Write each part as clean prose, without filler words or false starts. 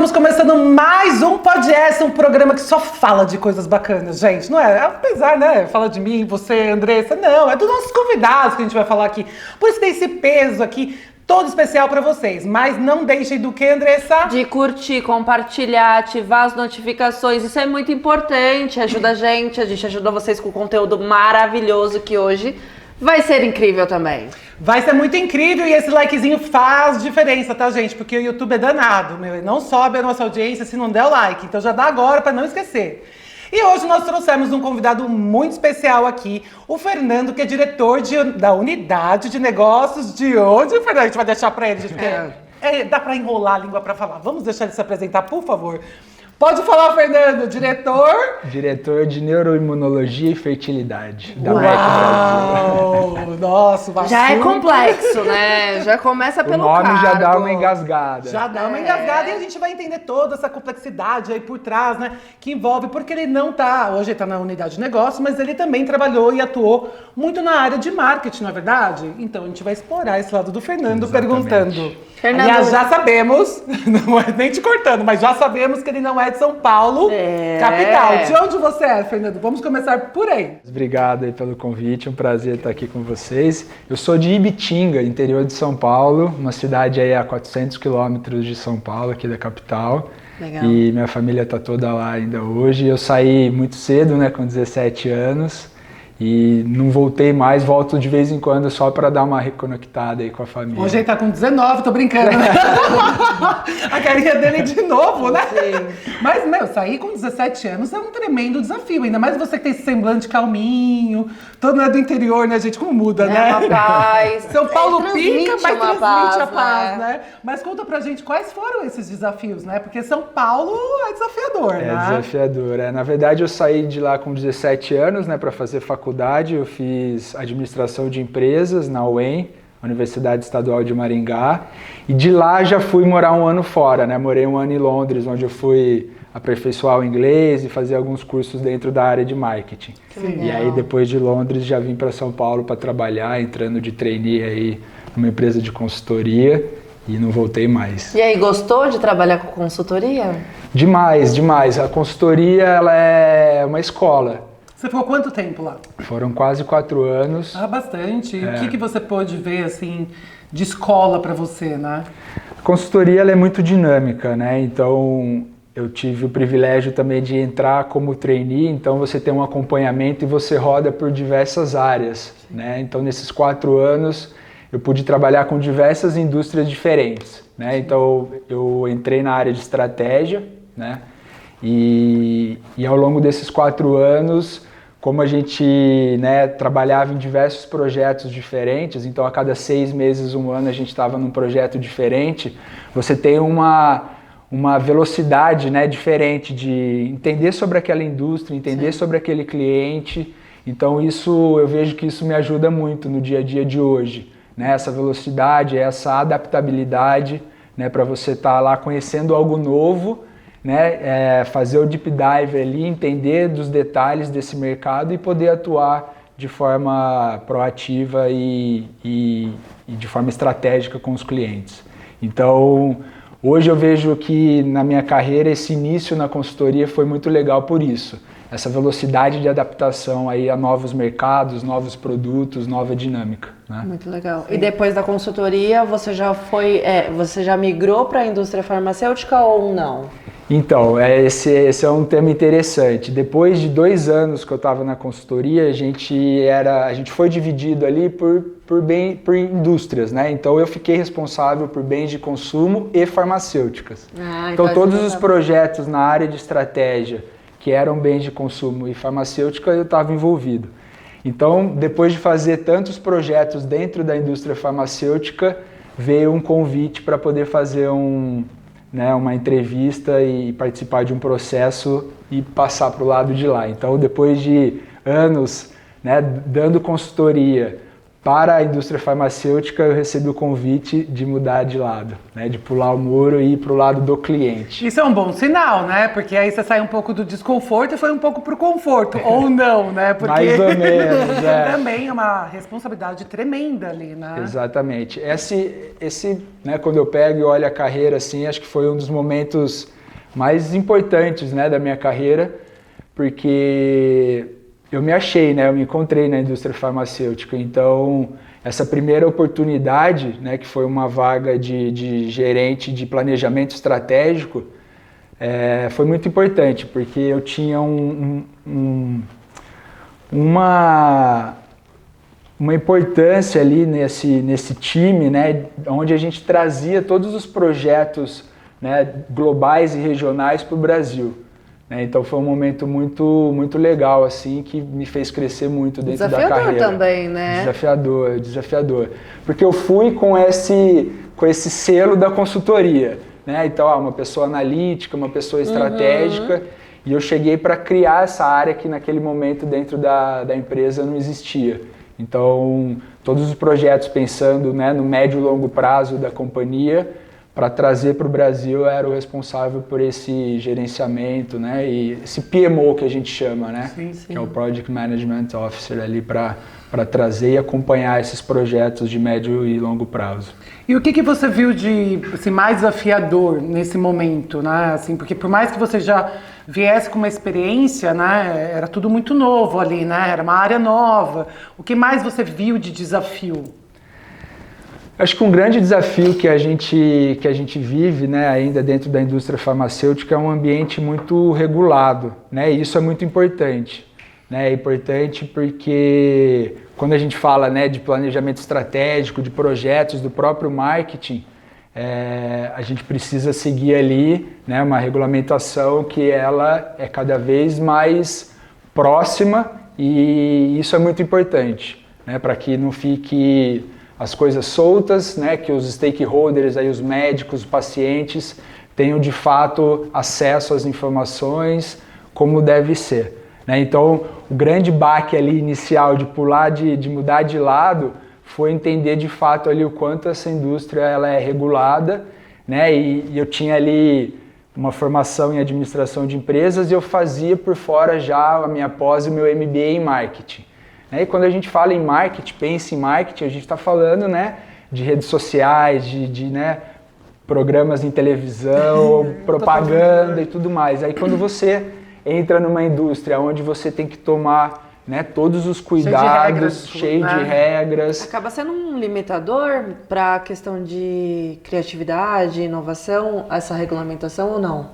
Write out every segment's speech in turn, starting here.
Estamos começando mais um podcast, um programa que só fala de coisas bacanas, gente. Não é? Apesar, né? Fala de mim, você, Andressa. Não, é dos nossos convidados que a gente vai falar aqui. Por isso tem esse peso aqui, todo especial pra vocês. Mas não deixem do que, Andressa? De curtir, compartilhar, ativar as notificações. Isso é muito importante. Ajuda a gente ajuda vocês com conteúdo maravilhoso que hoje vai ser incrível também. Vai ser muito incrível e esse likezinho faz diferença, tá, gente? Porque o YouTube é danado, meu. Ele não sobe a nossa audiência se não der o like. Então já dá agora pra não esquecer. E hoje nós trouxemos um convidado muito especial aqui, o Fernando, que é diretor da Unidade de Negócios de onde, Fernando? A gente vai deixar pra ele, gente, porque dá pra enrolar a língua pra falar. Vamos deixar ele se apresentar, por favor. Pode falar, Fernando, diretor? Diretor de Neuroimunologia e Fertilidade da Uau! MEC Brasil. Nossa, o Já é assunto- complexo, né? Já começa pelo O nome cargo. já dá uma engasgada. Já dá uma engasgada e a gente vai entender toda essa complexidade aí por trás, né? Que envolve, porque ele não tá, hoje ele tá na unidade de negócio, mas ele também trabalhou e atuou muito na área de marketing, não é verdade? Então a gente vai explorar esse lado do Fernando. Exatamente. Perguntando. Fernando- Aliás, já sabemos, não é nem te cortando, mas já sabemos que ele não é de São Paulo, capital. De onde você é, Fernando? Vamos começar por aí. Obrigado aí pelo convite, um prazer estar aqui com vocês. Eu sou de Ibitinga, interior de São Paulo, uma cidade aí a 400 quilômetros de São Paulo, aqui da capital. Legal. E minha família tá toda lá ainda hoje. Eu saí muito cedo, né, com 17 anos. E não voltei mais, volto de vez em quando só para dar uma reconectada aí com a família. Hoje ele tá com 19, tô brincando. A carinha dele de novo, né? Sim. Mas, meu, sair com 17 anos é um tremendo desafio. Ainda mais você que tem esse semblante calminho, todo né, do interior, né, gente? Como muda, né? Uma paz. São Paulo Transmite pica, mas uma transmite a paz, né? né? Mas conta pra gente quais foram esses desafios, né? Porque São Paulo é desafiador, É né? desafiador. Na verdade, eu saí de lá com 17 anos, né, para fazer faculdade. Eu fiz administração de empresas na UEM, Universidade Estadual de Maringá. E de lá já fui morar um ano fora, né? Morei um ano em Londres, onde eu fui aperfeiçoar o inglês e fazer alguns cursos dentro da área de marketing. Sim. E aí, depois de Londres, já vim para São Paulo para trabalhar, entrando de trainee aí numa empresa de consultoria e não voltei mais. E aí, gostou de trabalhar com consultoria? Demais, demais. A consultoria, ela é uma escola. Você ficou quanto tempo lá? Foram quase 4 anos. Ah, bastante. E o que você pôde ver, assim, de escola pra você, né? A consultoria ela é muito dinâmica, né? Então, eu tive o privilégio também de entrar como trainee, então você tem um acompanhamento e você roda por diversas áreas, né? Então, nesses 4 anos, eu pude trabalhar com diversas indústrias diferentes, né? Então, eu entrei na área de estratégia, né? E ao longo desses 4 anos, como a gente, né, trabalhava em diversos projetos diferentes, então a cada 6 meses, um ano, a gente estava num projeto diferente, você tem uma velocidade, né, diferente de entender sobre aquela indústria, entender sobre aquele cliente. Então eu vejo que isso me ajuda muito no dia a dia de hoje, né, essa velocidade, essa adaptabilidade, né, para você estar lá conhecendo algo novo, né, fazer o deep dive ali, entender dos detalhes desse mercado e poder atuar de forma proativa e de forma estratégica com os clientes. Então, hoje eu vejo que na minha carreira esse início na consultoria foi muito legal por isso. Essa velocidade de adaptação aí a novos mercados, novos produtos, nova dinâmica, né? Muito legal. E depois da consultoria, você já migrou para a indústria farmacêutica ou não? Então, esse é um tema interessante. Depois de 2 anos que eu estava na consultoria, a gente foi dividido ali por indústrias, né? Então eu fiquei responsável por bens de consumo e farmacêuticas. Então todos os projetos na área de estratégia que eram bens de consumo e farmacêutica, eu estava envolvido. Então, depois de fazer tantos projetos dentro da indústria farmacêutica, veio um convite para poder fazer uma entrevista e participar de um processo e passar para o lado de lá. Então, depois de anos, né, dando consultoria para a indústria farmacêutica, eu recebi o convite de mudar de lado, né? De pular o muro e ir para o lado do cliente. Isso é um bom sinal, né? Porque aí você sai um pouco do desconforto e foi um pouco pro conforto. Ou não, né? Porque Mais ou menos, também é uma responsabilidade tremenda ali, né? Exatamente. Esse, né, quando eu pego e olho a carreira assim, acho que foi um dos momentos mais importantes, né, da minha carreira, porque eu me achei, né, eu me encontrei na indústria farmacêutica. Então, essa primeira oportunidade, né, que foi uma vaga de gerente de planejamento estratégico, foi muito importante, porque eu tinha uma importância ali nesse time, né, onde a gente trazia todos os projetos, né, globais e regionais para o Brasil. Então foi um momento muito legal, assim, que me fez crescer muito dentro da carreira. Desafiador também, né? Desafiador. Porque eu fui com esse selo da consultoria, né? Então, uma pessoa analítica, uma pessoa estratégica, e eu cheguei para criar essa área que naquele momento dentro da empresa não existia. Então, todos os projetos pensando, né, no médio e longo prazo da companhia, para trazer para o Brasil, era o responsável por esse gerenciamento, né? E esse PMO que a gente chama, né? Sim. Que é o Project Management Officer ali para trazer e acompanhar esses projetos de médio e longo prazo. E o que você viu de assim, mais desafiador nesse momento, né? Assim, porque por mais que você já viesse com uma experiência, né? Era tudo muito novo ali, né? Era uma área nova. O que mais você viu de desafio? Acho que um grande desafio que a gente vive, né, ainda dentro da indústria farmacêutica é um ambiente muito regulado, né, e isso é muito importante. Né, é importante porque quando a gente fala, né, de planejamento estratégico, de projetos, do próprio marketing, a gente precisa seguir ali, né, uma regulamentação que ela é cada vez mais próxima, e isso é muito importante, né, para que não fique as coisas soltas, né, que os stakeholders, aí, os médicos, os pacientes, tenham de fato acesso às informações como deve ser. Né? Então, o grande baque ali inicial de pular, de mudar de lado, foi entender de fato ali o quanto essa indústria ela é regulada, né? E eu tinha ali uma formação em administração de empresas e eu fazia por fora já a minha pós e o meu MBA em marketing. E quando a gente fala em marketing, pensa em marketing, a gente está falando, né, de redes sociais, né, programas em televisão, propaganda e tudo mais. Aí quando você entra numa indústria onde você tem que tomar, né, todos os cuidados, cheio de regras. Acaba sendo um limitador para a questão de criatividade, inovação, essa regulamentação ou não?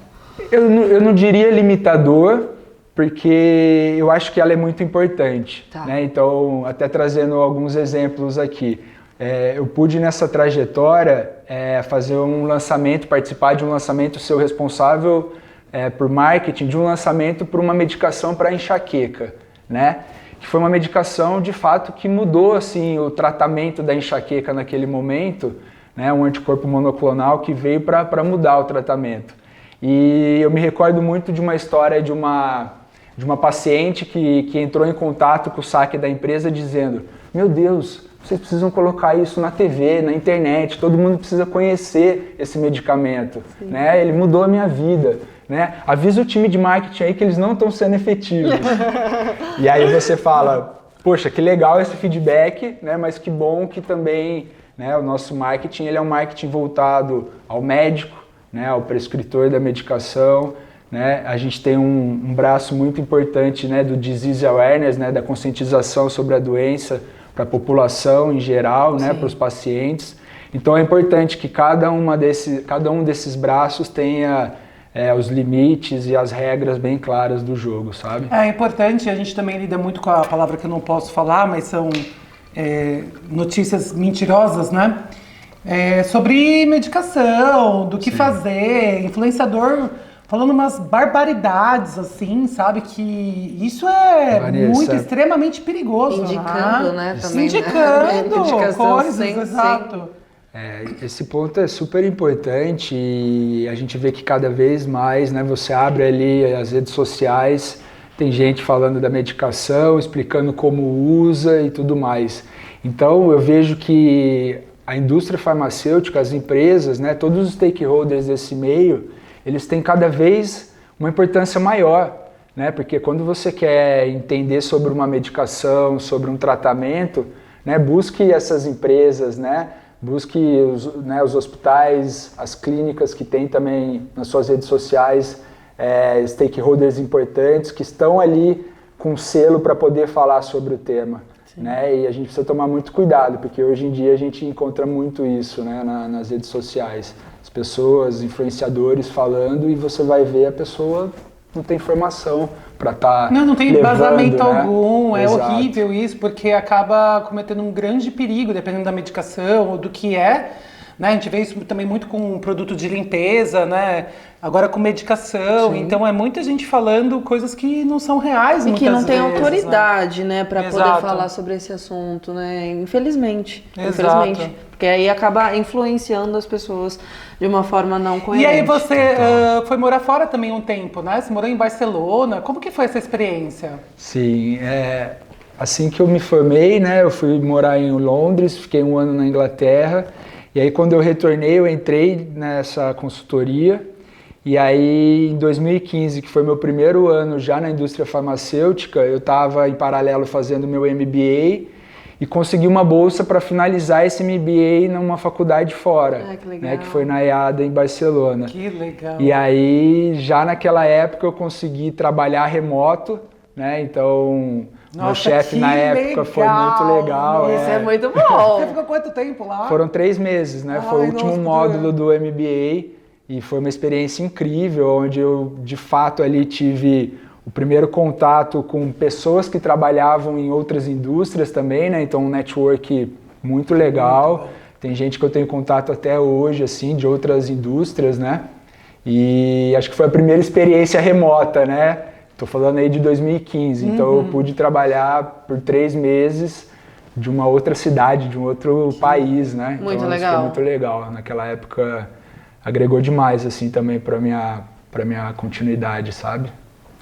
Eu não diria limitador, porque eu acho que ela é muito importante. Tá. Né? Então, até trazendo alguns exemplos aqui, eu pude nessa trajetória fazer um lançamento, participar de um lançamento, ser o responsável por marketing, de um lançamento para uma medicação para enxaqueca, né? Que foi uma medicação de fato que mudou assim, o tratamento da enxaqueca naquele momento, né? Um anticorpo monoclonal que veio para mudar o tratamento. E eu me recordo muito de uma história de uma paciente que entrou em contato com o saque da empresa dizendo: meu Deus, vocês precisam colocar isso na TV, na internet, todo mundo precisa conhecer esse medicamento, né? Ele mudou a minha vida, né? Avisa o time de marketing aí que eles não estão sendo efetivos. E aí você fala, poxa, que legal esse feedback, né? Mas que bom que também, né, o nosso marketing ele é um marketing voltado ao médico, né, ao prescritor da medicação. Né? A gente tem um braço muito importante, né, do disease awareness, né, da conscientização sobre a doença para a população em geral, né, para os pacientes. Então é importante que cada um desses braços tenha os limites e as regras bem claras do jogo, sabe? É importante, a gente também lida muito com a palavra que eu não posso falar, mas são notícias mentirosas, né? Sobre medicação, do que fazer, influenciador falando umas barbaridades, assim, sabe? Que isso é Vanessa, muito, extremamente perigoso. Indicando, né? Também, indicando né? coisas, sim, exato. Sim. Esse ponto é super importante e a gente vê que cada vez mais, né, você abre ali as redes sociais, tem gente falando da medicação, explicando como usa e tudo mais. Então eu vejo que a indústria farmacêutica, as empresas, né, todos os stakeholders desse meio, eles têm cada vez uma importância maior, né, porque quando você quer entender sobre uma medicação, sobre um tratamento, né, busque essas empresas, né, busque os hospitais, as clínicas que tem também nas suas redes sociais, stakeholders importantes que estão ali com selo para poder falar sobre o tema. Né? E a gente precisa tomar muito cuidado, porque hoje em dia a gente encontra muito isso, né, nas redes sociais. As pessoas, influenciadores falando, e você vai ver a pessoa não tem informação para estar não tem embasamento né? algum, é Exato. horrível isso, porque acaba cometendo um grande perigo, dependendo da medicação ou do que é. Né? A gente vê isso também muito com produto de limpeza, né? Agora com medicação. Sim. Então é muita gente falando coisas que não são reais e muitas que não vezes, tem autoridade, né, para poder falar sobre esse assunto, né? Infelizmente. Porque aí acaba influenciando as pessoas de uma forma não coerente. E aí você foi morar fora também um tempo, né? Você morou em Barcelona. Como que foi essa experiência? Sim, assim que eu me formei, né, eu fui morar em Londres, fiquei um ano na Inglaterra. E aí quando eu retornei, eu entrei nessa consultoria. E aí em 2015, que foi meu primeiro ano já na indústria farmacêutica, eu estava em paralelo fazendo meu MBA e consegui uma bolsa para finalizar esse MBA numa faculdade fora, que legal. Né, que foi na EADA em Barcelona. Que legal. E aí já naquela época eu consegui trabalhar remoto, né? Então meu chefe na época foi muito legal. Isso é muito bom. Você ficou quanto tempo lá? Foram 3 meses, né? Foi o último módulo do MBA e foi uma experiência incrível, onde eu de fato ali tive o primeiro contato com pessoas que trabalhavam em outras indústrias também, né? Então um network muito legal. Tem gente que eu tenho contato até hoje, assim, de outras indústrias, né? E acho que foi a primeira experiência remota, né? Tô falando aí de 2015, então eu pude trabalhar por 3 meses de uma outra cidade, de um outro país, né? Muito então, legal. Isso foi muito legal. Naquela época agregou demais, assim, também para minha continuidade, sabe?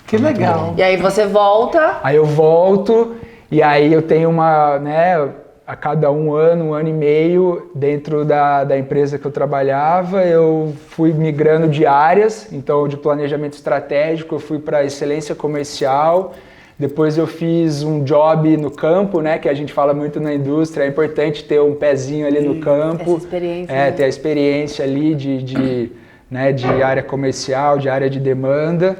Que legal. E aí você volta? Aí eu volto e aí eu tenho né, a cada um ano e meio, dentro da empresa que eu trabalhava, eu fui migrando de áreas, então de planejamento estratégico eu fui para excelência comercial, depois eu fiz um job no campo, né, que a gente fala muito na indústria, é importante ter um pezinho ali no campo, essa experiência, ter a experiência ali de área comercial, de área de demanda.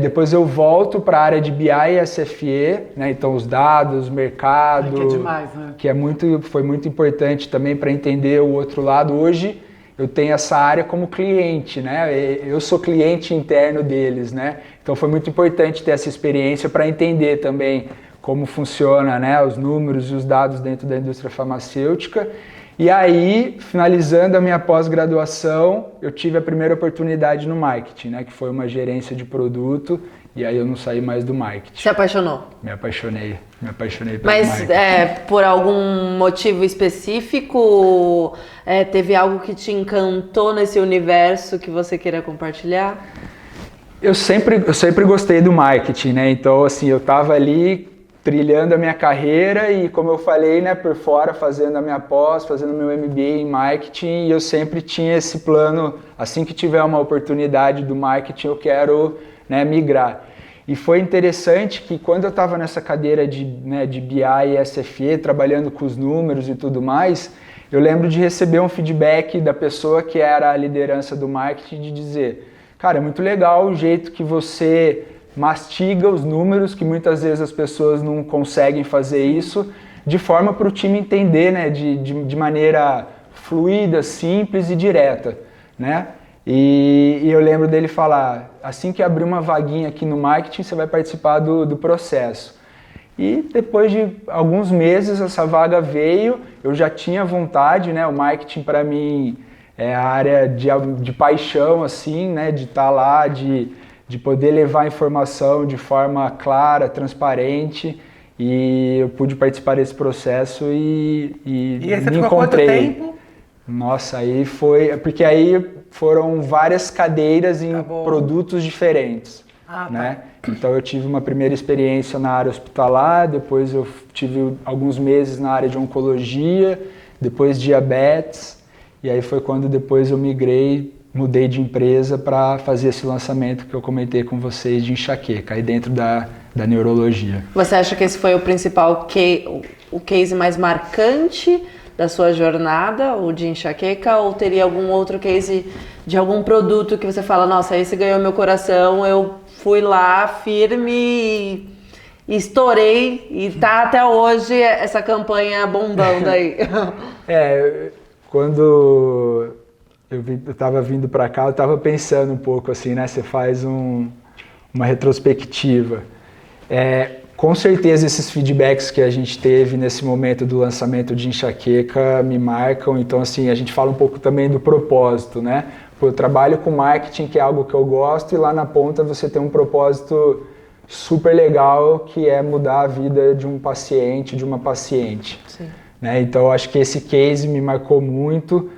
Depois eu volto para a área de BI e SFE, né? Então os dados, mercado, que é demais, né? Que foi muito importante também para entender o outro lado. Hoje eu tenho essa área como cliente, né? Eu sou cliente interno deles, né? Então foi muito importante ter essa experiência para entender também como funciona, né, os números e os dados dentro da indústria farmacêutica. E aí, finalizando a minha pós-graduação, eu tive a primeira oportunidade no marketing, né, que foi uma gerência de produto, e aí eu não saí mais do marketing. Se apaixonou? Me apaixonei pelo Mas marketing. Por algum motivo específico, teve algo que te encantou nesse universo que você queira compartilhar? Eu sempre gostei do marketing, né, então assim, eu estava ali trilhando a minha carreira e, como eu falei, né, por fora, fazendo a minha pós, fazendo meu MBA em marketing, e eu sempre tinha esse plano, assim que tiver uma oportunidade do marketing, eu quero, né, migrar. E foi interessante que quando eu estava nessa cadeira de BI e SFE, trabalhando com os números e tudo mais, eu lembro de receber um feedback da pessoa que era a liderança do marketing, de dizer, cara, é muito legal o jeito que você mastiga os números, que muitas vezes as pessoas não conseguem fazer isso, de forma para o time entender, né, de maneira fluida, simples e direta, né? E eu lembro dele falar, assim que abrir uma vaguinha aqui no marketing, você vai participar do processo. E depois de alguns meses essa vaga veio, eu já tinha vontade, né? O marketing para mim é a área de paixão, assim, né? De estar lá, de poder levar informação de forma clara, transparente, e eu pude participar desse processo e aí você me ficou encontrei. Quanto tempo? Nossa, aí foi... Porque aí foram várias cadeiras em produtos diferentes. Ah, tá. né? Então eu tive uma primeira experiência na área hospitalar, depois eu tive alguns meses na área de oncologia, depois diabetes, e aí foi quando depois eu mudei de empresa para fazer esse lançamento que eu comentei com vocês de enxaqueca, aí dentro da neurologia. Você acha que esse foi o principal o case mais marcante da sua jornada, o de enxaqueca, ou teria algum outro case de algum produto que você fala, nossa, esse ganhou meu coração, eu fui lá firme e estourei e tá até hoje essa campanha bombando aí? Quando eu estava vindo para cá, eu estava pensando um pouco assim, né? Você faz uma retrospectiva. Com certeza esses feedbacks que a gente teve nesse momento do lançamento de enxaqueca me marcam, então assim, a gente fala um pouco também do propósito, né? Eu trabalho com marketing, que é algo que eu gosto, e lá na ponta você tem um propósito super legal, que é mudar a vida de um paciente, de uma paciente. Sim. Né? Então eu acho que esse case me marcou muito.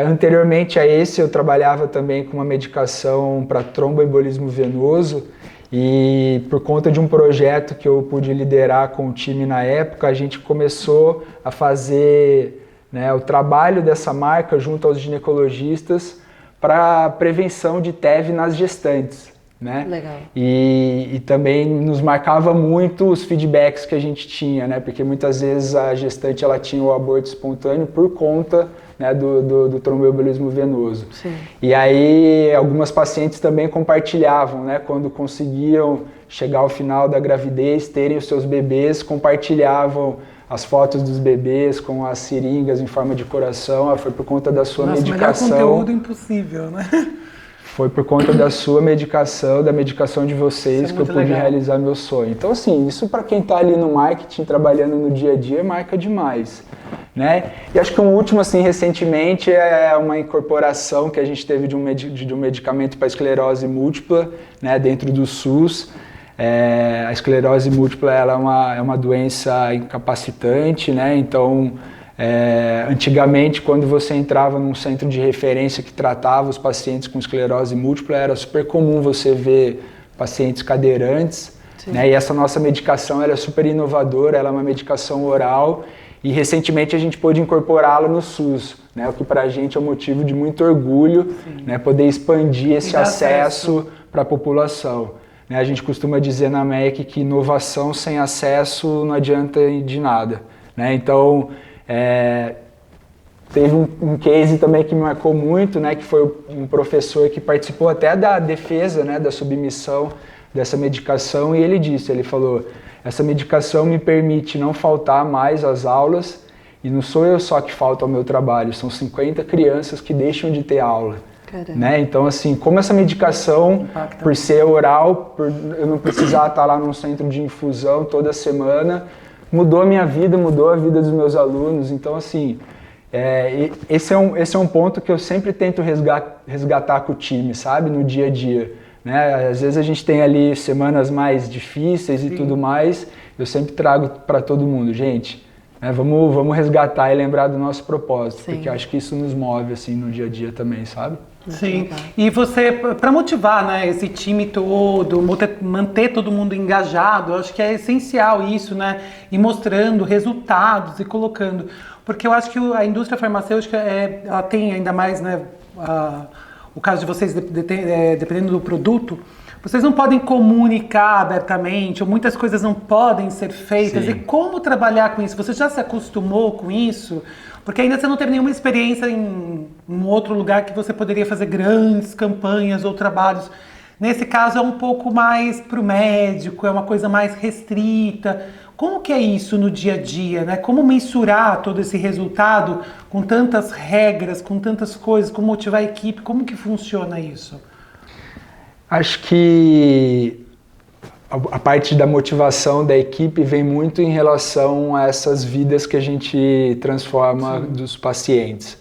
Anteriormente a esse, eu trabalhava também com uma medicação para tromboembolismo venoso, e por conta de um projeto que eu pude liderar com o time na época, a gente começou a fazer, né, o trabalho dessa marca junto aos ginecologistas para prevenção de TEV nas gestantes. Né? Legal. E também nos marcava muito os feedbacks que a gente tinha, né? Porque muitas vezes a gestante ela tinha o aborto espontâneo por conta, né, do tromboembolismo venoso. Sim. E aí algumas pacientes também compartilhavam, né, quando conseguiam chegar ao final da gravidez, terem os seus bebês, compartilhavam as fotos dos bebês com as seringas em forma de coração. Foi por conta da sua medicação. Melhor conteúdo impossível, né? Foi por conta da sua medicação, da medicação de vocês, que eu pude realizar meu sonho. Então, assim, isso para quem está ali no marketing, trabalhando no dia a dia, marca demais, né? E acho que um último, assim, recentemente, é uma incorporação que a gente teve de um medicamento para esclerose múltipla, né, dentro do SUS. A esclerose múltipla ela é uma doença incapacitante, né? Então, antigamente, quando você entrava num centro de referência que tratava os pacientes com esclerose múltipla, era super comum você ver pacientes cadeirantes, né? E essa nossa medicação ela é super inovadora, ela é uma medicação oral, e recentemente a gente pôde incorporá-la no SUS, né? O que para a gente é um motivo de muito orgulho, né? Poder expandir esse acesso para a população. A gente costuma dizer na MEC que inovação sem acesso não adianta de nada, né? Então, teve um case também que me marcou muito, né, que foi um professor que participou até da defesa, né, da submissão dessa medicação, e ele falou, essa medicação me permite não faltar mais às aulas, e não sou eu só que falto ao meu trabalho, são 50 crianças que deixam de ter aula. Né? Então, assim, como essa medicação, por ser oral, por eu não precisar estar lá num centro de infusão toda semana, mudou a minha vida, mudou a vida dos meus alunos. Então, assim, esse é um ponto que eu sempre tento resgatar com o time, sabe? No dia a dia. Né? Às vezes a gente tem ali semanas mais difíceis e tudo mais, eu sempre trago para todo mundo, gente, né? Vamos resgatar e lembrar do nosso propósito, porque eu acho que isso nos move assim, no dia a dia também, sabe? Sim, e você, para motivar, né, esse time todo, manter todo mundo engajado, eu acho que é essencial isso, né, e mostrando resultados e colocando, porque eu acho que a indústria farmacêutica, ela tem ainda mais, né, o caso de vocês, dependendo do produto, vocês não podem comunicar abertamente, ou muitas coisas não podem ser feitas. Sim. E como trabalhar com isso? Você já se acostumou com isso? Porque ainda você não teve nenhuma experiência em um outro lugar que você poderia fazer grandes campanhas ou trabalhos. Nesse caso é um pouco mais para o médico, é uma coisa mais restrita. Como que é isso no dia a dia, né? Como mensurar todo esse resultado com tantas regras, com tantas coisas, como motivar a equipe? Como que funciona isso? Acho que a parte da motivação da equipe vem muito em relação a essas vidas que a gente transforma. Sim. Dos pacientes,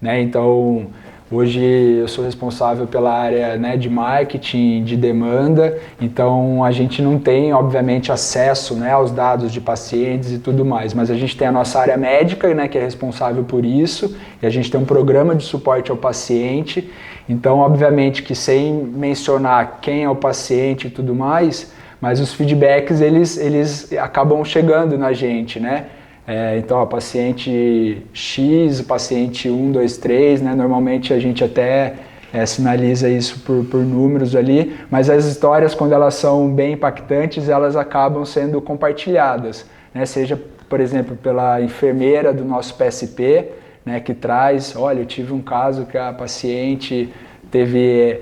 né? Então, Hoje eu sou responsável pela área, né, de marketing, de demanda, então a gente não tem, obviamente, acesso, né, aos dados de pacientes e tudo mais, mas a gente tem a nossa área médica, né, que é responsável por isso, e a gente tem um programa de suporte ao paciente, então obviamente que sem mencionar quem é o paciente e tudo mais, mas os feedbacks eles acabam chegando na gente, né? Então, paciente X, paciente 1, 2, 3, né? Normalmente a gente até sinaliza isso por números ali, mas as histórias, quando elas são bem impactantes, elas acabam sendo compartilhadas, né? Seja, por exemplo, pela enfermeira do nosso PSP, né? Que traz, olha, eu tive um caso que a paciente teve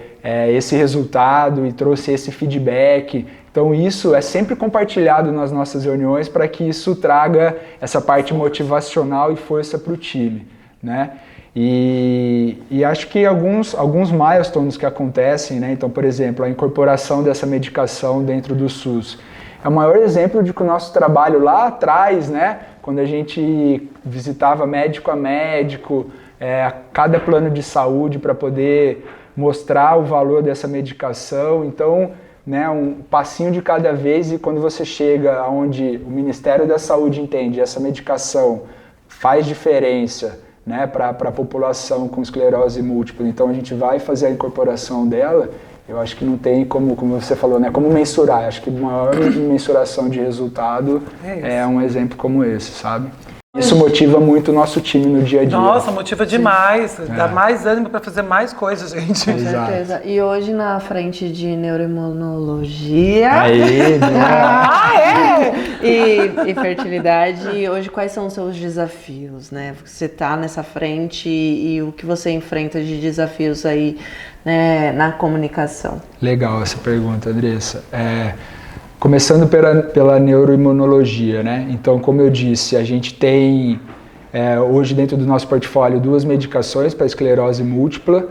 esse resultado e trouxe esse feedback. Então isso é sempre compartilhado nas nossas reuniões para que isso traga essa parte motivacional e força para o time, né? E acho que alguns milestones que acontecem, né? Então, por exemplo, a incorporação dessa medicação dentro do SUS é o maior exemplo de que o nosso trabalho lá atrás, né? Quando a gente visitava médico a médico, cada plano de saúde para poder mostrar o valor dessa medicação, então, né, um passinho de cada vez, e quando você chega onde o Ministério da Saúde entende essa medicação faz diferença, né, para a população com esclerose múltipla, então a gente vai fazer a incorporação dela, eu acho que não tem como você falou, né, como mensurar. Acho que a maior mensuração de resultado é um exemplo como esse, sabe? Isso motiva muito o nosso time no dia a dia. Nossa, motiva demais. Dá mais ânimo para fazer mais coisas, gente. Com certeza. E hoje na frente de neuroimunologia. Aí, né? E fertilidade. Hoje, quais são os seus desafios, né? Você está nessa frente e o que você enfrenta de desafios aí, né, na comunicação? Legal essa pergunta, Andressa. Começando pela neuroimunologia, né? Então, como eu disse, a gente tem hoje dentro do nosso portfólio 2 medicações para esclerose múltipla.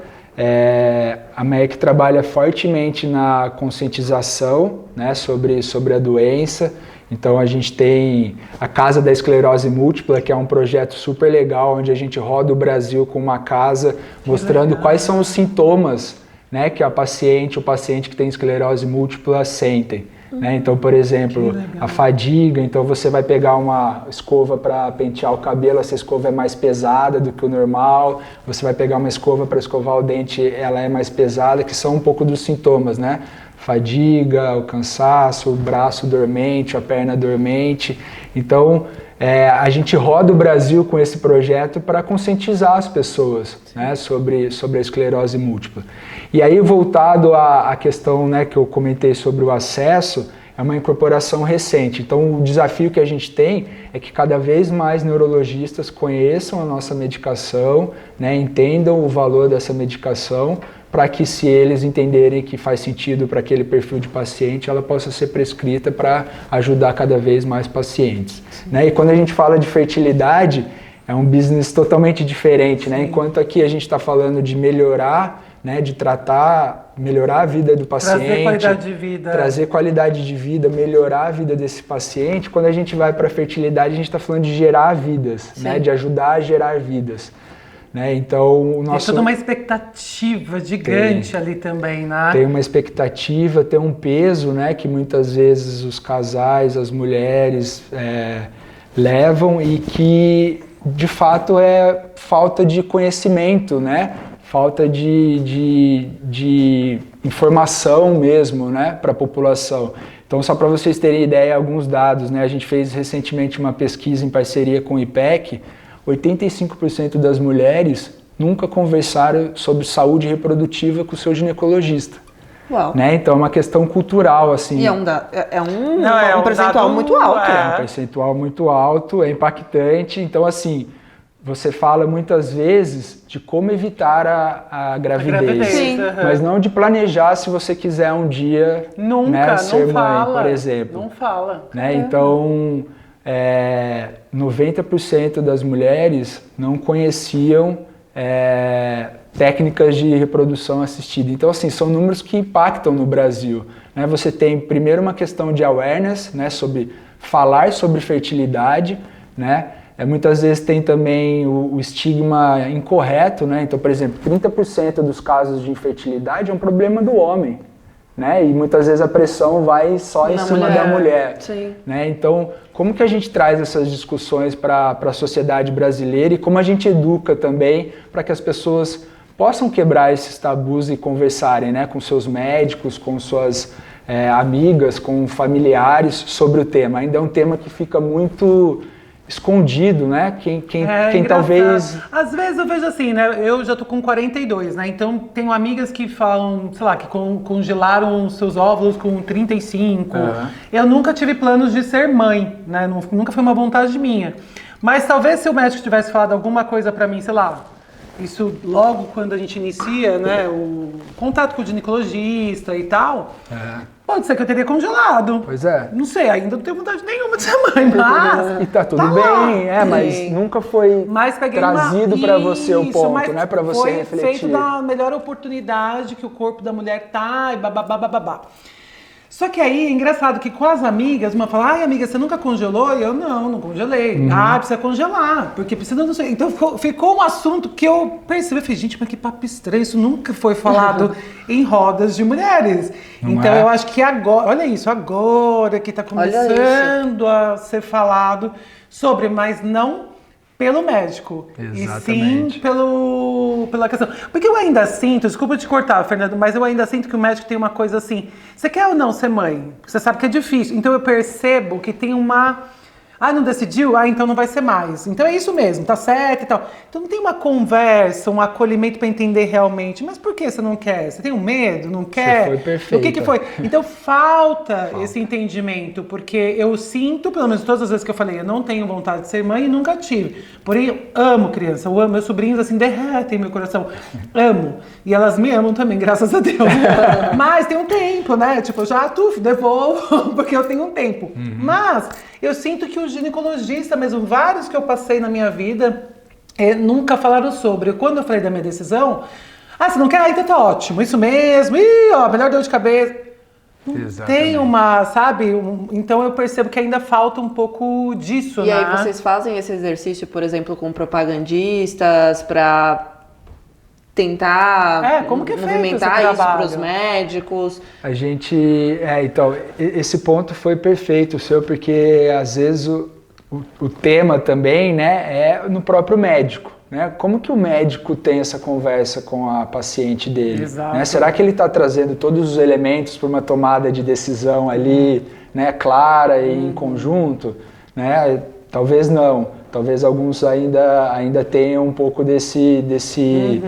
A MEC trabalha fortemente na conscientização, né, sobre a doença. Então a gente tem a Casa da Esclerose Múltipla, que é um projeto super legal, onde a gente roda o Brasil com uma casa mostrando quais são os sintomas, né, que o paciente que tem esclerose múltipla sentem. Né? Então, por exemplo, a fadiga, então você vai pegar uma escova para pentear o cabelo, essa escova é mais pesada do que o normal, você vai pegar uma escova para escovar o dente, ela é mais pesada, que são um pouco dos sintomas, né? Fadiga, o cansaço, o braço dormente, a perna dormente. Então, a gente roda o Brasil com esse projeto para conscientizar as pessoas, né, sobre a esclerose múltipla. E aí, voltado à questão, né, que eu comentei sobre o acesso, é uma incorporação recente. Então, o desafio que a gente tem é que cada vez mais neurologistas conheçam a nossa medicação, né, entendam o valor dessa medicação, para que, se eles entenderem que faz sentido para aquele perfil de paciente, ela possa ser prescrita para ajudar cada vez mais pacientes. Né? E quando a gente fala de fertilidade, é um business totalmente diferente, né? Enquanto aqui a gente está falando de melhorar, né, de tratar, melhorar a vida do paciente, trazer qualidade de vida, melhorar a vida desse paciente. Quando a gente vai para a fertilidade, a gente está falando de gerar vidas, né, de ajudar a gerar vidas. Né? Então, tem toda uma expectativa gigante ali também, né? Tem uma expectativa, tem um peso, né, que muitas vezes os casais, as mulheres levam, e que de fato é falta de conhecimento, né? Falta de informação mesmo, né, para a população. Então, só para vocês terem ideia, alguns dados, né? A gente fez recentemente uma pesquisa em parceria com o IPEC. 85% das mulheres nunca conversaram sobre saúde reprodutiva com o seu ginecologista. Uau. Né? Então é uma questão cultural, assim. E um percentual muito alto. É um percentual muito alto, é impactante. Então, assim, você fala muitas vezes de como evitar a gravidez. Sim. Mas não de planejar se você quiser um dia, né, ser mãe, por exemplo. Não fala. Né? Então, 90% das mulheres não conheciam técnicas de reprodução assistida. Então, assim, são números que impactam no Brasil. Né? Você tem, primeiro, uma questão de awareness, né, sobre falar sobre fertilidade, né? Muitas vezes tem também o estigma incorreto, né? Então, por exemplo, 30% dos casos de infertilidade é um problema do homem, né? E muitas vezes a pressão vai só em cima da mulher, né? Então, como que a gente traz essas discussões para a sociedade brasileira e como a gente educa também para que as pessoas possam quebrar esses tabus e conversarem, né, com seus médicos, com suas amigas, com familiares sobre o tema. Ainda é um tema que fica muito escondido, né? Quem talvez... Às vezes eu vejo assim, né? Eu já tô com 42, né? Então tenho amigas que falam, sei lá, que congelaram seus óvulos com 35. Eu nunca tive planos de ser mãe, né? Nunca foi uma vontade minha. Mas talvez se o médico tivesse falado alguma coisa pra mim, sei lá, isso logo quando a gente inicia, né? O contato com o ginecologista e tal... Pode ser que eu teria congelado. Pois é. Não sei, ainda não tenho vontade nenhuma de ser mãe, mas... E tá tudo bem, mas nunca foi trazido para você o ponto, né? Para você refletir. Foi feito da melhor oportunidade que o corpo da mulher tá e babá. Só que aí é engraçado que com as amigas, uma fala, ai amiga, você nunca congelou? E eu, não congelei. Precisa congelar, porque precisa não sei. Então ficou um assunto que eu percebi, eu falei, gente, mas que papo estranho, isso nunca foi falado em rodas de mulheres. Eu acho que agora, olha isso, agora que tá começando a ser falado sobre, mas não pelo médico. Exatamente. E sim pela questão. Porque eu ainda sinto, desculpa te cortar, Fernando, mas eu ainda sinto que o médico tem uma coisa assim, você quer ou não ser mãe? Você sabe que é difícil. Então eu percebo que tem uma... não decidiu? Então não vai ser mais. Então é isso mesmo, tá certo e tal. Então não tem uma conversa, um acolhimento para entender realmente. Mas por que você não quer? Você tem um medo? Não quer? Você foi perfeita. O que foi? Então falta esse entendimento, porque eu sinto, pelo menos todas as vezes que eu falei, eu não tenho vontade de ser mãe e nunca tive. Porém, eu amo criança, eu amo. Meus sobrinhos assim derretem meu coração. Amo. E elas me amam também, graças a Deus. Mas tem um tempo, né? Tipo, eu já devolvo, porque eu tenho um tempo. Mas eu sinto que o ginecologista mesmo, vários que eu passei na minha vida, nunca falaram sobre. Quando eu falei da minha decisão, você não quer? Então tá ótimo, isso mesmo, melhor dor de cabeça. Tem uma, sabe? Então eu percebo que ainda falta um pouco disso, né? E aí vocês fazem esse exercício, por exemplo, com propagandistas para tentar como que é movimentar isso para os médicos? A gente... então, esse ponto foi perfeito o seu, porque às vezes o tema também, né, é no próprio médico. Né? Como que o médico tem essa conversa com a paciente dele? Né? Será que ele está trazendo todos os elementos para uma tomada de decisão ali, né, clara e em conjunto? Né? Talvez não. Talvez alguns ainda tenham um pouco desse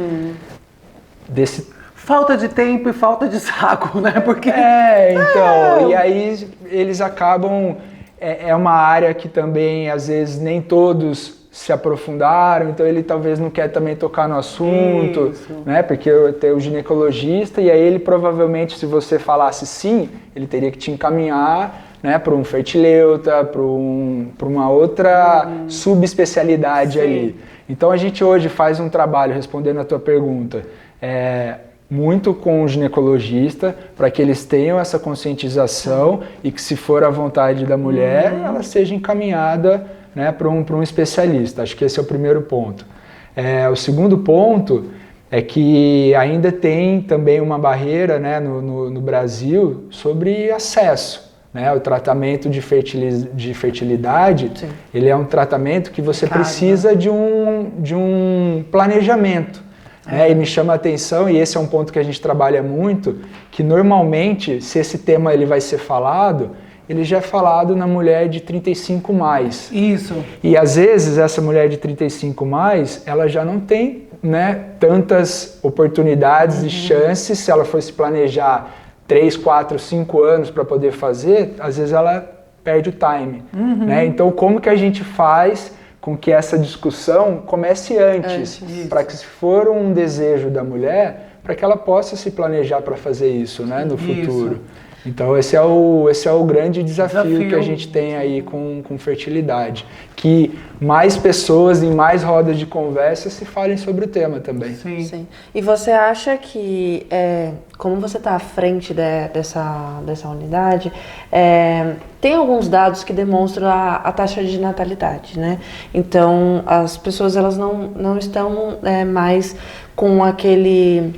falta de tempo e falta de saco, né? Porque então, e aí eles acabam é uma área que também às vezes nem todos se aprofundaram, então ele talvez não quer também tocar no assunto, né? Porque eu tenho o ginecologista e aí ele provavelmente, se você falasse sim, ele teria que te encaminhar, né, para um fertileuta, para uma outra subespecialidade ali. Então a gente hoje faz um trabalho, respondendo a tua pergunta, muito com o ginecologista, para que eles tenham essa conscientização e que, se for a vontade da mulher, ela seja encaminhada, né, para um especialista. Acho que esse é o primeiro ponto. O segundo ponto é que ainda tem também uma barreira, né, no Brasil sobre acesso. Né, o tratamento de fertilidade, ele é um tratamento que você precisa de um planejamento. E me chama a atenção, e esse é um ponto que a gente trabalha muito, que normalmente, se esse tema ele vai ser falado, ele já é falado na mulher de 35 mais. Isso. E às vezes essa mulher de 35 mais, ela já não tem, né, tantas oportunidades e chances, se ela for se planejar 3, 4, 5 anos para poder fazer, às vezes ela perde o time. Né? Então como que a gente faz com que essa discussão comece antes, para que, se for um desejo da mulher, para que ela possa se planejar para fazer isso, né, no futuro. Então esse é o grande desafio que a gente tem aí com fertilidade. Que mais pessoas em mais rodas de conversa se falem sobre o tema também. Sim. E você acha que, como você está à frente dessa unidade, tem alguns dados que demonstram a taxa de natalidade, né? Então, as pessoas elas não estão mais com aquele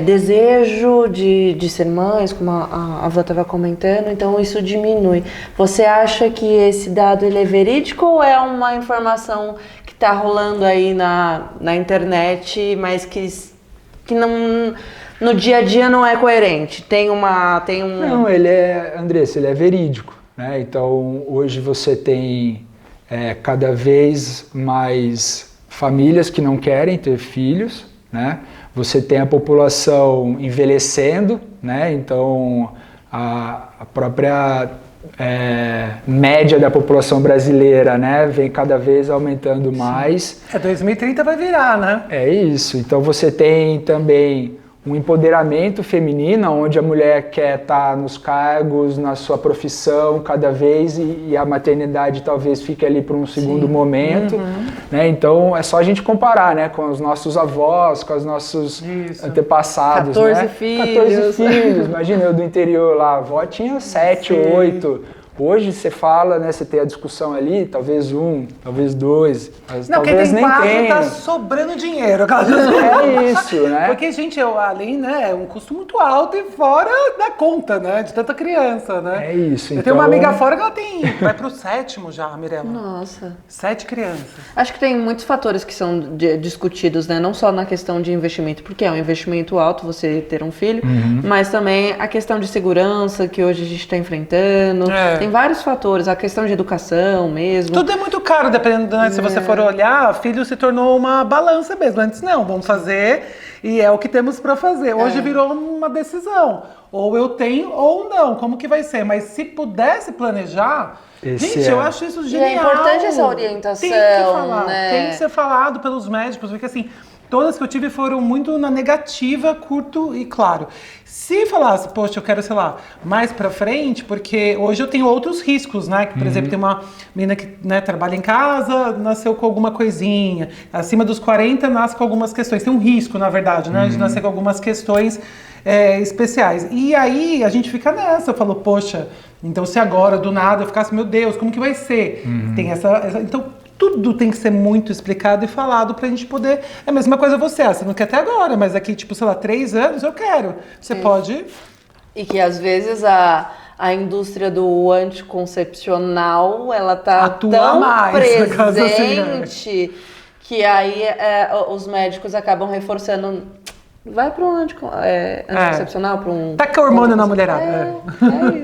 desejo de ser mães, como a Vã estava comentando, então isso diminui. Você acha que esse dado ele é verídico ou é uma informação que está rolando aí na internet, mas que não, no dia a dia não é coerente? Não, Andressa, ele é verídico, né? Então, hoje você tem cada vez mais famílias que não querem ter filhos, né? Você tem a população envelhecendo, né? Então a própria média da população brasileira, né, vem cada vez aumentando mais. 2030 vai virar, né? É isso. Então você tem também um empoderamento feminino, onde a mulher quer estar nos cargos, na sua profissão cada vez, e a maternidade talvez fique ali para um segundo momento. Né? Então é só a gente comparar, né, com os nossos avós, com os nossos antepassados. 14 né? filhos. 14 filhos. Imagina, eu do interior lá, a avó tinha 7, 8. Hoje você fala, né, você tem a discussão ali, talvez 1, talvez 2, mas não, talvez quem tem nem 4 tenha. tá sobrando dinheiro. É isso, né? Porque, gente, além, né, é um custo muito alto e fora da conta, né, de tanta criança, né? É isso. Eu tenho uma amiga fora que ela vai pro 7º já, Mirella. Nossa. 7 crianças. Acho que tem muitos fatores que são discutidos, né? Não só na questão de investimento, porque é um investimento alto você ter um filho, mas também a questão de segurança que hoje a gente está enfrentando. Tem vários fatores, a questão de educação mesmo. Tudo é muito caro, dependendo, né? Se você for olhar, filho se tornou uma balança mesmo. Antes não, vamos fazer e é o que temos para fazer. Hoje virou uma decisão. Ou eu tenho ou não, como que vai ser? Mas se pudesse planejar... Gente, eu acho isso genial. E é importante essa orientação, tem que falar, né? Tem que ser falado pelos médicos, porque assim... Todas que eu tive foram muito na negativa, curto e claro. Se falasse, poxa, eu quero, sei lá, mais pra frente, porque hoje eu tenho outros riscos, né? Que, por exemplo, tem uma menina que, né, trabalha em casa, nasceu com alguma coisinha. Acima dos 40, nasce com algumas questões. Tem um risco, na verdade, né? De nascer com algumas questões especiais. E aí a gente fica nessa. Eu falo, poxa, então se agora, do nada, eu ficasse, meu Deus, como que vai ser? Tem essa... Então, tudo tem que ser muito explicado e falado pra gente poder... É a mesma coisa você não quer até agora, mas daqui, tipo, sei lá, 3 anos eu quero. Você pode... E que às vezes a indústria do anticoncepcional, ela tá tão presente que aí os médicos acabam reforçando... Vai para um anticoncepcional, para um... Taca hormônio na mulherada.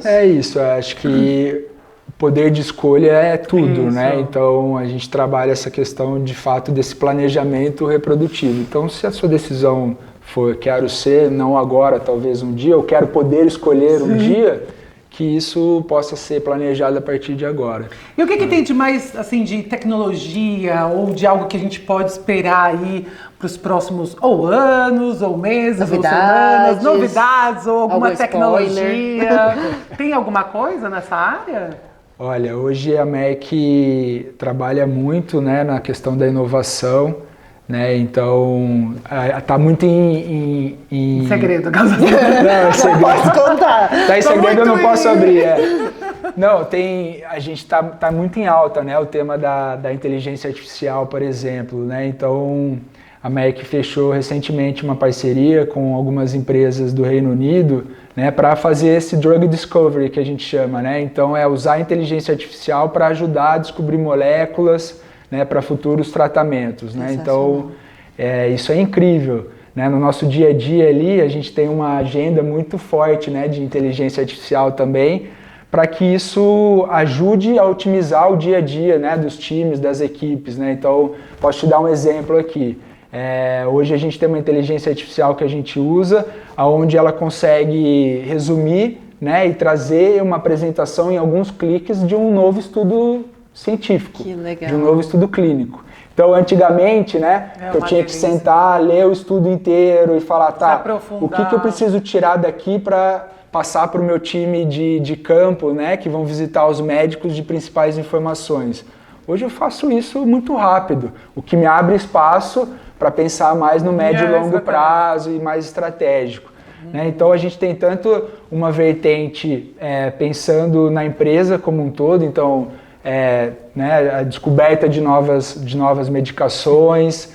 É isso, eu acho que... Poder de escolha é tudo, né? Então a gente trabalha essa questão de fato desse planejamento reprodutivo. Então, se a sua decisão for quero ser, não agora, talvez um dia, eu quero poder escolher um dia, que isso possa ser planejado a partir de agora. E o que tem de mais, assim, de tecnologia ou de algo que a gente pode esperar aí para os próximos ou anos, ou meses, novidades, ou alguma tecnologia? Tem alguma coisa nessa área? Olha, hoje a MEC trabalha muito, né, na questão da inovação, né, então está muito em segredo. Não, segredo. Posso contar? Está em segredo, eu não posso abrir. Não, a gente tá muito em alta, né, o tema da inteligência artificial, por exemplo, né, então a MEC fechou recentemente uma parceria com algumas empresas do Reino Unido, né, para fazer esse drug discovery que a gente chama, né? Então é usar a inteligência artificial para ajudar a descobrir moléculas, né, para futuros tratamentos, né? Então isso é incrível, né? No nosso dia a dia ali a gente tem uma agenda muito forte, né, de inteligência artificial também, para que isso ajude a otimizar o dia a dia, né, dos times, das equipes, né? Então posso te dar um exemplo aqui. Hoje a gente tem uma inteligência artificial que a gente usa, onde ela consegue resumir, né, e trazer uma apresentação em alguns cliques de um novo estudo científico, de um novo estudo clínico. Então, antigamente, né, eu tinha que sentar, ler o estudo inteiro e falar, tá, o que eu preciso tirar daqui para passar para o meu time de campo, né, que vão visitar os médicos de principais informações. Hoje eu faço isso muito rápido, o que me abre espaço para pensar mais no médio e longo prazo e mais estratégico. Né? Então a gente tem tanto uma vertente pensando na empresa como um todo, então né, a descoberta de novas medicações,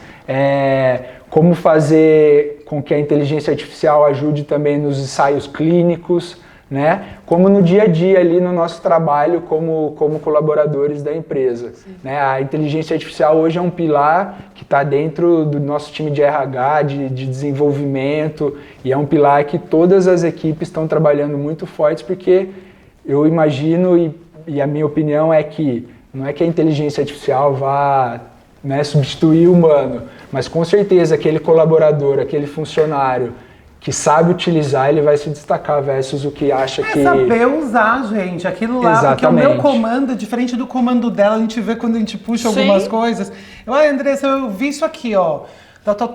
como fazer com que a inteligência artificial ajude também nos ensaios clínicos, né? Como no dia a dia ali no nosso trabalho como colaboradores da empresa. Né? A inteligência artificial hoje é um pilar que está dentro do nosso time de RH, de desenvolvimento, e é um pilar que todas as equipes estão trabalhando muito fortes, porque eu imagino e a minha opinião é que não é que a inteligência artificial vá, né, substituir o humano, mas com certeza aquele colaborador, aquele funcionário que sabe utilizar, ele vai se destacar versus o que acha que... É saber usar, gente, aquilo lá, Exatamente. Porque o meu comando é diferente do comando dela, a gente vê quando a gente puxa algumas coisas. Andressa, eu vi isso aqui, ó,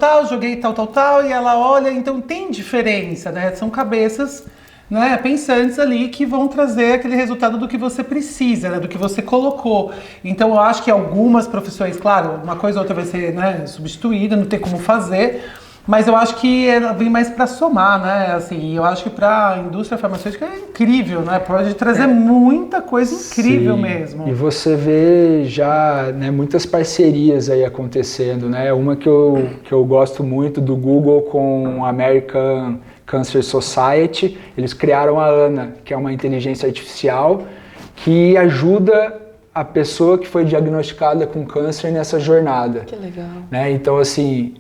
tal, joguei tal, e ela olha, então tem diferença, né? São cabeças, né, pensantes ali que vão trazer aquele resultado do que você precisa, né, do que você colocou. Então eu acho que algumas profissões, claro, uma coisa ou outra vai ser, né, substituída, não tem como fazer, mas eu acho que ela vem mais para somar, né? Assim, eu acho que para a indústria farmacêutica é incrível, né? Pode trazer muita coisa incrível. Sim, mesmo. E você vê já, né, muitas parcerias aí acontecendo, né? Uma que eu gosto muito do Google com a American Cancer Society. Eles criaram a Ana, que é uma inteligência artificial que ajuda a pessoa que foi diagnosticada com câncer nessa jornada. Que legal. Né? Então, assim,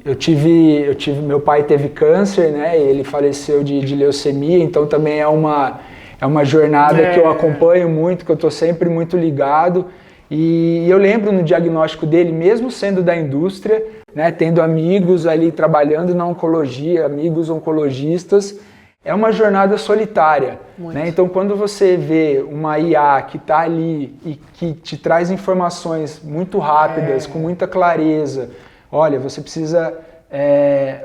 meu pai teve câncer, né? Ele faleceu de leucemia, então também é uma jornada que eu acompanho muito, que eu estou sempre muito ligado. E eu lembro no diagnóstico dele, mesmo sendo da indústria, né, tendo amigos ali trabalhando na oncologia, amigos oncologistas, é uma jornada solitária. Né? Então, quando você vê uma IA que está ali e que te traz informações muito rápidas, com muita clareza, olha, você precisa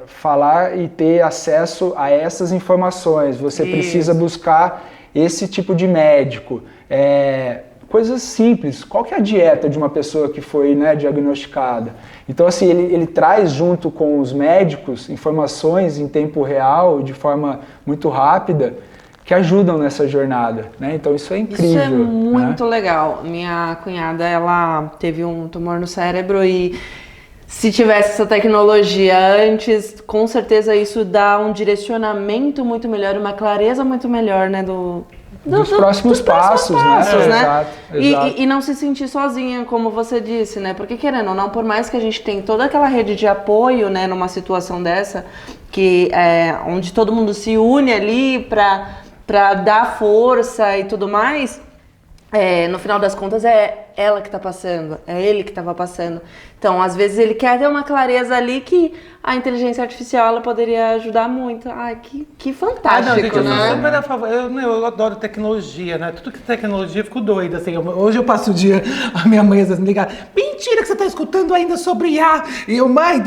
falar e ter acesso a essas informações, você precisa buscar esse tipo de médico. Coisas simples. Qual que é a dieta de uma pessoa que foi, né, diagnosticada? Então, assim, ele traz junto com os médicos informações em tempo real, de forma muito rápida, que ajudam nessa jornada, né? Então, isso é incrível. Isso é muito legal. Minha cunhada, ela teve um tumor no cérebro e se tivesse essa tecnologia antes, com certeza isso dá um direcionamento muito melhor, uma clareza muito melhor, né, dos próximos passos, né? Exato. Exato. E não se sentir sozinha, como você disse, né? Porque querendo ou não, por mais que a gente tenha toda aquela rede de apoio, né, numa situação dessa, que onde todo mundo se une ali para dar força e tudo mais, no final das contas é ela que está passando, é ele que estava passando. Então, às vezes ele quer ter uma clareza ali que a inteligência artificial ela poderia ajudar muito. Ai, que fantástico, não, gente, né? Eu sou super a favor. Eu adoro tecnologia, né? Tudo que é tecnologia, eu fico doida. Assim, hoje eu passo o dia, a minha mãe às vezes me liga, mentira que você está escutando ainda sobre IA. E eu, mãe,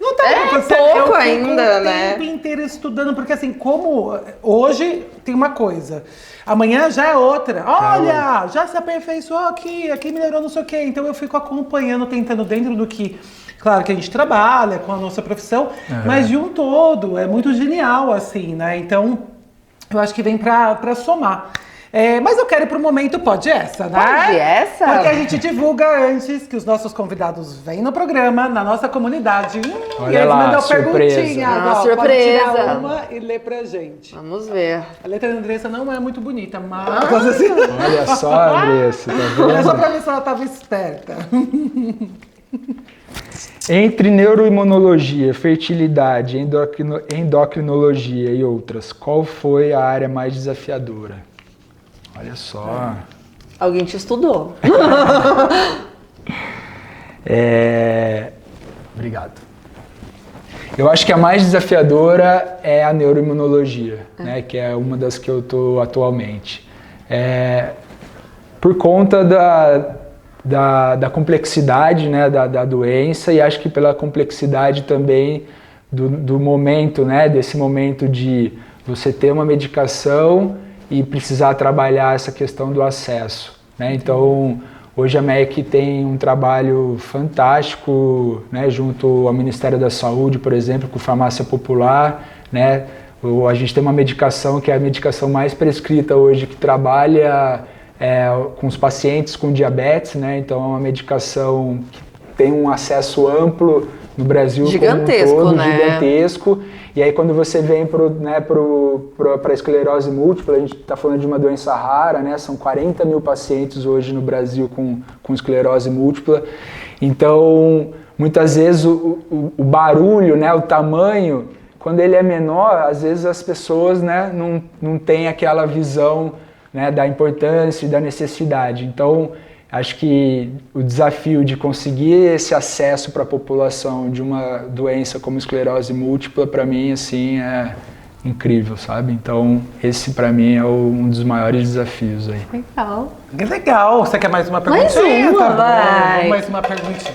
não tá pouco ainda, né? O tempo inteiro estudando, porque assim, como hoje tem uma coisa, amanhã já é outra. Olha, já se aperfeiçoou aqui melhorou não sei o quê. Então eu fico acompanhando, tentando dentro do que, claro que a gente trabalha com a nossa profissão, mas de um todo, é muito genial assim, né? Então eu acho que vem pra somar. Mas eu quero ir pro momento Pode Essa, né? Pode Essa? Porque a gente divulga antes que os nossos convidados venham no programa, na nossa comunidade. Olha e eles lá, mandam surpresa. perguntinhas. Surpresa. Pode tirar uma e ler pra gente. Vamos ver. A letra da Andressa não é muito bonita, mas... assim, Olha só, Andressa, tá vendo? é só pra ver se ela tava esperta. Entre neuroimunologia, fertilidade, endocrinologia e outras, qual foi a área mais desafiadora? Olha só. Alguém te estudou. Obrigado. Eu acho que a mais desafiadora é a neuroimunologia, né, que é uma das que eu estou atualmente. Por conta da complexidade, né, da doença, e acho que pela complexidade também do momento, né, desse momento de você ter uma medicação e precisar trabalhar essa questão do acesso, né? Então, hoje a MEC tem um trabalho fantástico, né, junto ao Ministério da Saúde, por exemplo, com farmácia popular, né? A gente tem uma medicação que é a medicação mais prescrita hoje, que trabalha com os pacientes com diabetes, né? Então é uma medicação que tem um acesso amplo no Brasil gigantesco, como um todo, né? Gigantesco. E aí quando você vem para a esclerose múltipla, a gente está falando de uma doença rara, né? São 40 mil pacientes hoje no Brasil com esclerose múltipla. Então, muitas vezes o barulho, né? O tamanho, quando ele é menor, às vezes as pessoas, né? não têm aquela visão, né? Da importância e da necessidade. Então, acho que o desafio de conseguir esse acesso para a população de uma doença como esclerose múltipla, para mim, assim, é incrível, sabe? Então, esse para mim é um dos maiores desafios aí. Legal. Que legal. Você quer mais uma Mais perguntinha? uma, Tá bom, vai. mais uma perguntinha.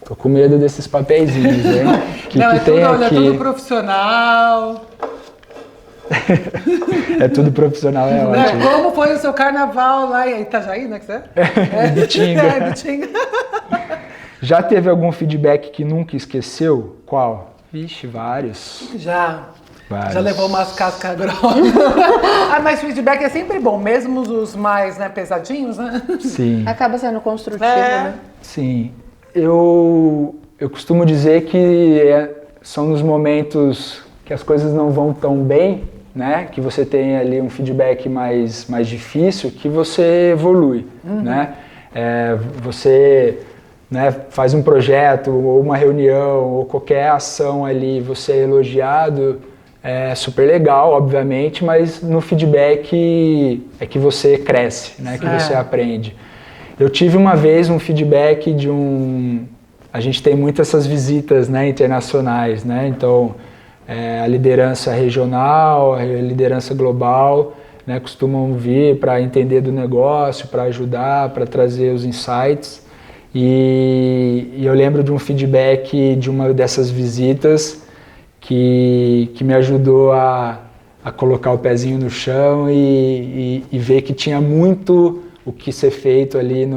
Tô com medo desses papeizinhos, hein? Que Não, tem olha, é aqui? tudo profissional. É tudo profissional, é ótimo. Como foi o seu carnaval lá em Itajaí, né? Que você é? Bitinga. É, Bitinga. Já teve algum feedback que nunca esqueceu? Qual? Vixe, vários. Já Vários. levou umas cascas grossas. Mas feedback é sempre bom, mesmo os mais, né, pesadinhos, né? Sim. Acaba sendo construtivo, É. né? Sim. Eu costumo dizer que são nos momentos que as coisas não vão tão bem, né? Que você tem ali um feedback mais difícil, que você evolui, né? Você, né, faz um projeto ou uma reunião ou qualquer ação ali, você é elogiado, é super legal, obviamente, mas no feedback é que você cresce, né? Que você aprende. Eu tive uma vez um feedback de a gente tem muitas essas visitas, né, internacionais, né? Então, a liderança regional, a liderança global, né, costumam vir para entender do negócio, para ajudar, para trazer os insights. E eu lembro de um feedback de uma dessas visitas que me ajudou a colocar o pezinho no chão e ver que tinha muito o que ser feito ali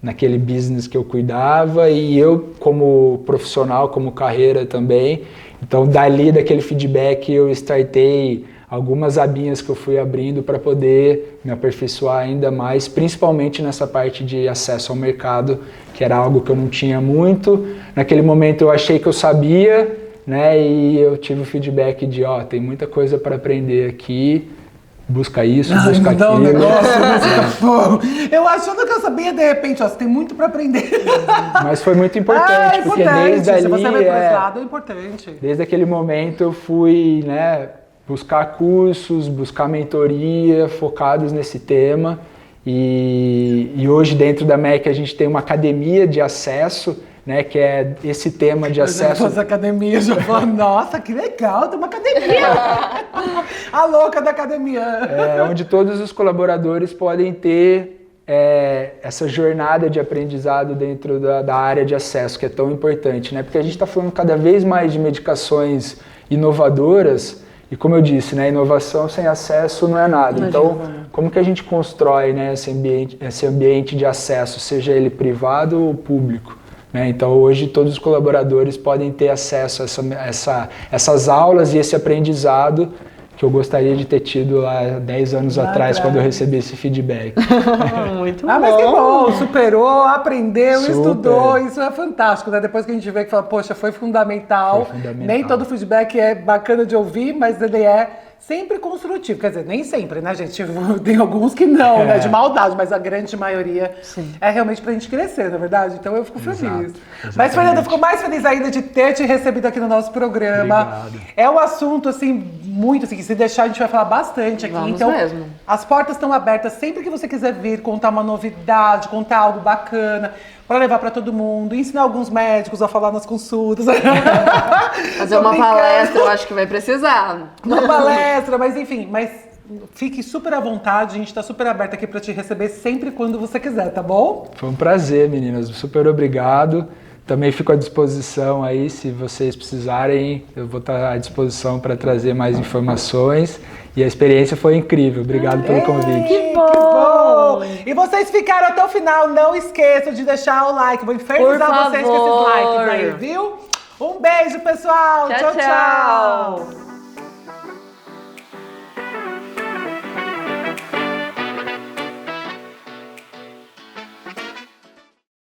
naquele business que eu cuidava, e eu como profissional, como carreira também. Então, daquele feedback, eu startei algumas abinhas que eu fui abrindo para poder me aperfeiçoar ainda mais, principalmente nessa parte de acesso ao mercado, que era algo que eu não tinha muito. Naquele momento eu achei que eu sabia, né? E eu tive o feedback de, tem muita coisa para aprender aqui, busca isso, busca Dá um aquilo. negócio, eu achando que eu sabia, de repente, você tem muito para aprender. Mas foi muito importante, porque desde ali, se você vai para esse lado, é importante. desde aquele momento eu fui, né, buscar cursos, buscar mentoria focados nesse tema, e hoje dentro da MEC a gente tem uma academia de acesso, né, que é esse tema de acesso. As academias já falam, nossa, que legal, tem uma academia. A louca da academia. Onde todos os colaboradores podem ter essa jornada de aprendizado dentro da área de acesso, que é tão importante, né? Porque a gente está falando cada vez mais de medicações inovadoras, e como eu disse, né, inovação sem acesso não é nada. Então, como que a gente constrói, né, esse ambiente de acesso, seja ele privado ou público? Então, hoje, todos os colaboradores podem ter acesso a essas aulas e esse aprendizado que eu gostaria de ter tido lá 10 anos atrás, quando eu recebi esse feedback. Muito bom. Mas que bom, superou, aprendeu, Super. estudou, isso é fantástico, né? Depois que a gente vê que fala, poxa, foi fundamental. Foi fundamental. Nem todo feedback é bacana de ouvir, mas ele é sempre construtivo. Quer dizer, nem sempre, né, gente? Tem alguns que não, né? De maldade, mas a grande maioria é realmente pra gente crescer, na é verdade? Então eu fico feliz. Mas, Fernanda, eu fico mais feliz ainda de ter te recebido aqui no nosso programa. Obrigado. É um assunto, assim, muito, assim, que se deixar a gente vai falar bastante aqui. Vamos então, mesmo. as portas estão abertas sempre que você quiser vir, contar uma novidade, contar algo bacana, para levar para todo mundo, ensinar alguns médicos a falar nas consultas. Fazer uma palestra, eu acho que vai precisar. Uma palestra, mas enfim, mas fique super à vontade, a gente tá super aberto aqui para te receber sempre quando você quiser, tá bom? Foi um prazer, meninas. Super obrigado. Também fico à disposição aí, se vocês precisarem, eu vou estar à disposição para trazer mais informações. E a experiência foi incrível. Obrigado pelo convite. Que bom! Que bom! E vocês ficaram até o final, não esqueçam de deixar o like. Vou infernizar vocês com esses likes aí, viu? Um beijo, pessoal! Tchau, tchau!